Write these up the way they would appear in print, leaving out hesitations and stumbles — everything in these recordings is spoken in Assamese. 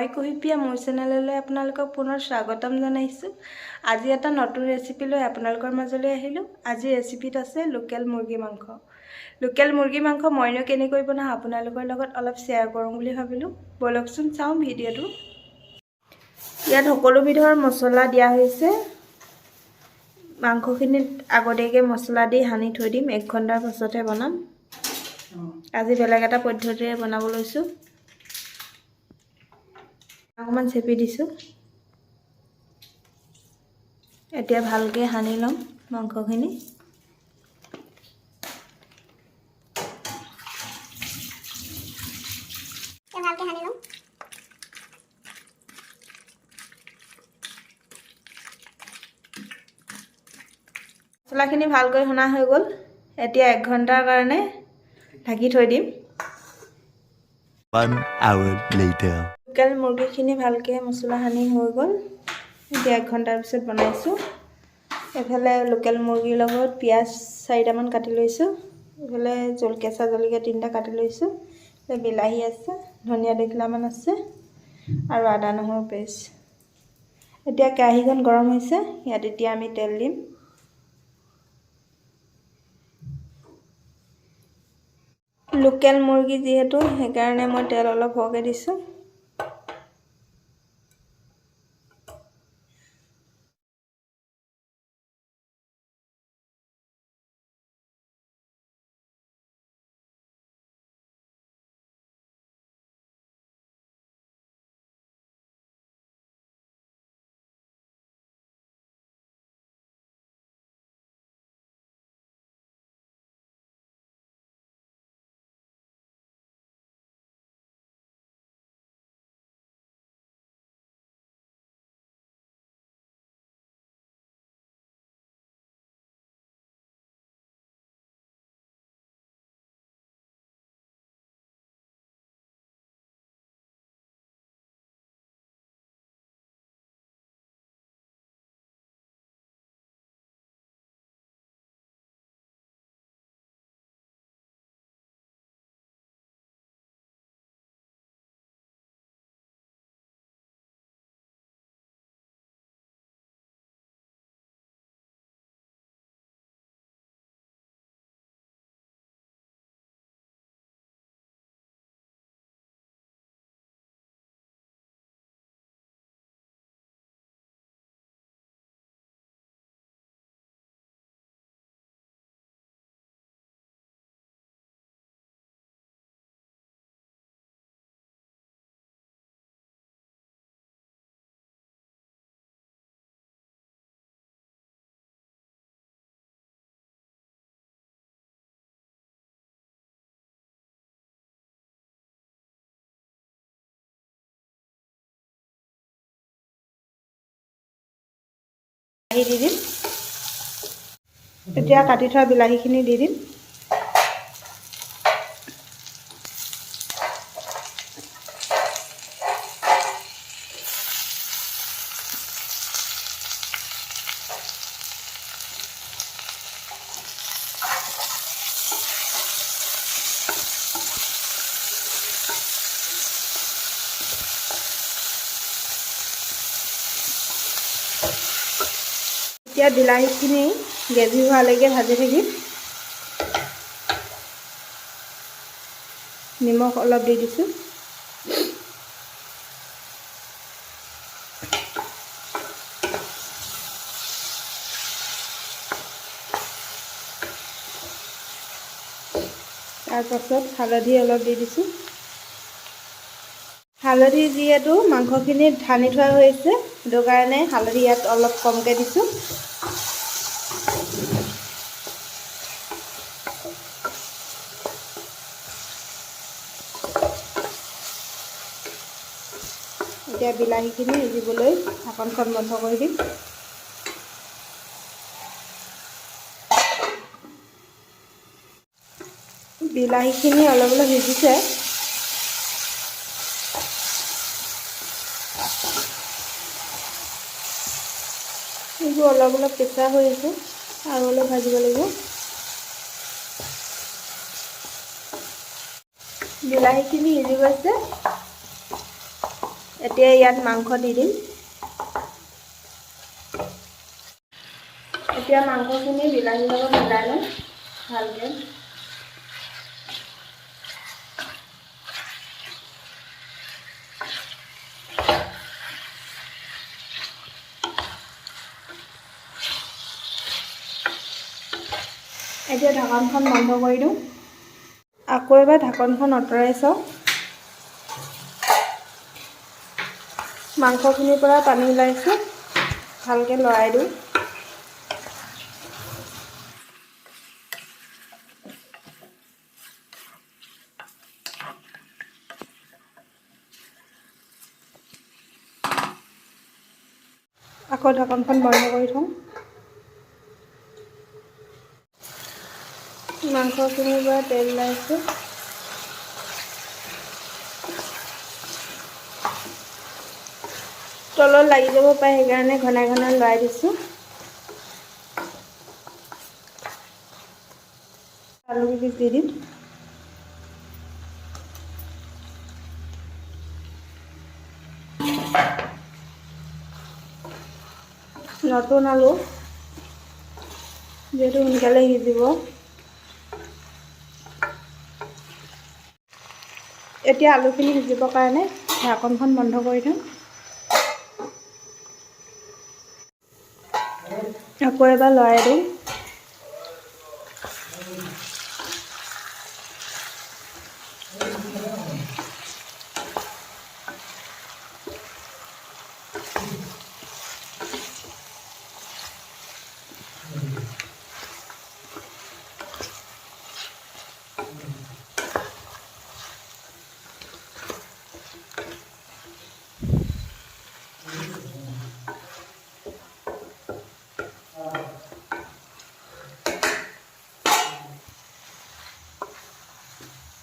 মই কুহিপিয়া মোৰ চেনেললৈ আপোনালোকক পুনৰ স্বাগতম জনাইছোঁ। আজি এটা নতুন ৰেচিপি লৈ আপোনালোকৰ মাজলৈ আহিলোঁ। আজি ৰেচিপিত আছে লোকেল মুৰ্গী মাংস। লোকেল মুৰ্গী মাংস মইনো কেনেকৈ বনাওঁ আপোনালোকৰ লগত অলপ শ্বেয়াৰ কৰোঁ বুলি ভাবিলোঁ। বলকচোন চাওঁ ভিডিঅ'টো। ইয়াত সকলো বিধৰ মছলা দিয়া হৈছে। মাংসখিনিত আগতীয়াকৈ মছলা দি সানি থৈ দিম, 1 ঘণ্টাৰ পাছতহে বনাম। আজি বেলেগ এটা পদ্ধতিৰে বনাব লৈছোঁ। অকণমান চেপি দিছোঁ। এতিয়া ভালকৈ সানি ল'ম মাংসখিনি। মছলাখিনি ভালকৈ সনা হৈ গ'ল। এতিয়া 1 ঘণ্টাৰ কাৰণে ঢাকি থৈ দিম। 1 hour later. লোকেল মুৰ্গীখিনি ভালকৈ মছলা সানি হৈ গ'ল। এতিয়া 1 ঘণ্টাৰ পিছত বনাইছোঁ। এফালে লোকেল মুৰ্গীৰ লগত পিঁয়াজ 4টামান কাটি লৈছোঁ। এফালে কেঁচা জলকীয়া 3টা কাটি লৈছোঁ। বিলাহী আছে, ধনিয়া 2 কিলামান আছে আৰু আদা নহৰু পেষ্ট। এতিয়া কেৰাহীখন গৰম হৈছে। ইয়াত এতিয়া আমি তেল দিম। লোকেল মুৰ্গী যিহেতু সেইকাৰণে মই তেল অলপ সৰহকৈ দিছোঁ। দি দিম। এতিয়া কাটি থোৱা বিলাহীখিনি দি দিম। এতিয়া বিলাহীখিনি গ্ৰেভি হোৱালৈকে ভাজি থাকিম। নিমখ অলপ দি দিছোঁ। তাৰপাছত হালধি অলপ দি দিছোঁ। হালধি যিহেতু মাংসখিনিত সানি থোৱা হৈছে, সেইটো কাৰণে হালধি ইয়াত অলপ কমকৈ দিছোঁ। এতিয়া বিলাহীখিনি সিজিবলৈ ঢাকনখন বন্ধ কৰি দিম। বিলাহীখিনি অলপ অলপ সিজিছে। এইবোৰ অলপ অলপ কেঁচা হৈ আছে, আৰু অলপ ভাজিব লাগিব। বিলাহীখিনি সিজি গৈছে। এতিয়া ইয়াত মাংস দি দিম। এতিয়া মাংসখিনি বিলাহীৰ লগত মিলাই লওঁ ভালকৈ। এতিয়া ঢাকনখন বন্ধ কৰি দিওঁ। আকৌ এবাৰ ঢাকনখন আঁতৰাই চাওঁ। মাংসখিনিৰ পৰা পানী ওলাইছে, ভালকৈ লৰাই দিওঁ। আকৌ ঢাকনখন বন্ধ কৰি থওঁ। মাংসখিনিৰ পৰা তেল ওলাইছে। তলত লাগি যাব পাৰে, সেইকাৰণে ঘনাই ঘনাই লৰাই দিছোঁ। আলু পিচ দি দিম। নতুন আলু, যিহেতু সোনকালে সিজিব। এতিয়া আলুখিনি সিজিবৰ কাৰণে ঢাকনখন বন্ধ কৰি দিম। আকৌ এবাৰ লৰাই দিওঁ।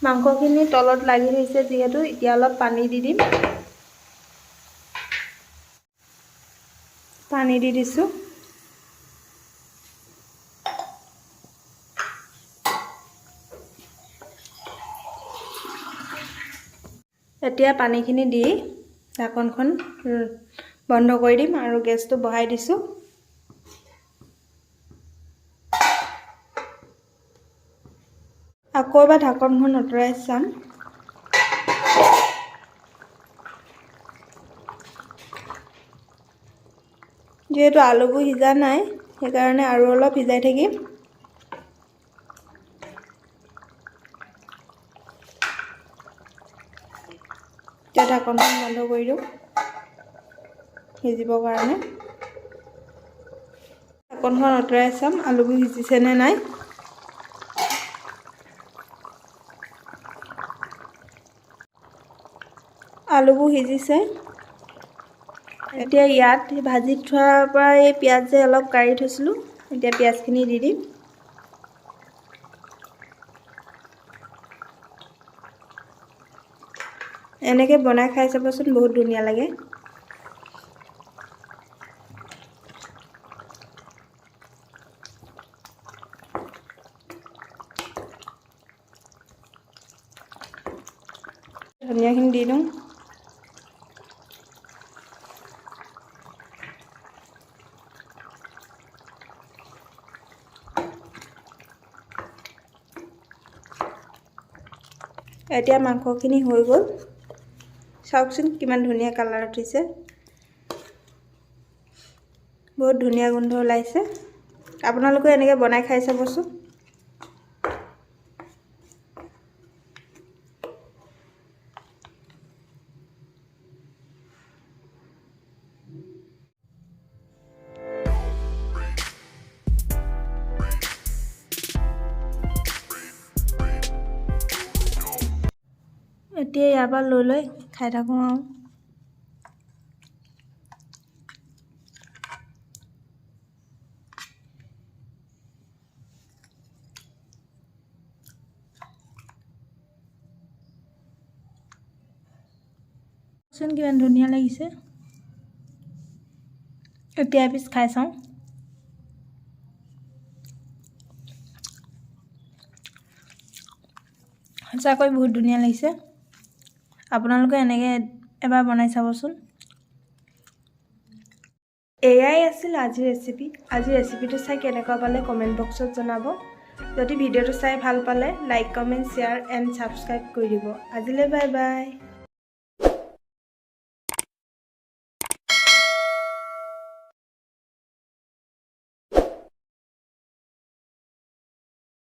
মাংসখিনি তলত লাগি ধৰিছে যিহেতু, এতিয়া অলপ পানী দি দিম। পানী দি দিছোঁ। এতিয়া পানীখিনি দি ঢাকনখন বন্ধ কৰি দিম আৰু গেছটো বঢ়াই দিছোঁ। আকৌ এবাৰ ঢাকনখন আঁতৰাই চাম। যিহেতু আলুবোৰ সিজা নাই, সেইকাৰণে আৰু অলপ সিজাই থাকিম। এতিয়া ঢাকনখন বন্ধ কৰি দিওঁ সিজিবৰ কাৰণে। ঢাকনখন আঁতৰাই চাম আলুবোৰ সিজিছে নে নাই। আলুবোৰ সিজিছে। এতিয়া ইয়াত ভাজি থোৱাৰ পৰা এই পিঁয়াজ যে অলপ কাঢ়ি থৈছিলোঁ, এতিয়া পিঁয়াজখিনি দি দিম। এনেকৈ বনাই খাই চাবচোন, বহুত ধুনীয়া লাগে। ধনিয়াখিনি দি দিওঁ। এতিয়া মাংসখিনি হৈ গ'ল। চাওকচোন কিমান ধুনীয়া কালাৰ উঠিছে, বহুত ধুনীয়া গোন্ধ ওলাইছে। আপোনালোকে এনেকৈ বনাই খাই চাবচোন। এতিয়া ইয়াৰ পৰা লৈ খাই থাকোঁ আৰু। চোন কিমান ধুনীয়া লাগিছে। এতিয়া এপিচ খাই চাওঁ। সঁচাকৈ বহুত ধুনীয়া লাগিছে। আপোনালোকে এনেকৈ এবাৰ বনাই চাবচোন। এয়াই আছিল আজিৰ ৰেচিপি। আজি ৰেচিপিটো চাই কেনেকুৱা পালে কমেণ্ট বক্সত জনাব। যদি ভিডিঅ'টো চাই ভাল পালে like, comment, share and subscribe কৰি দিব। আজিলৈ বাই বাই।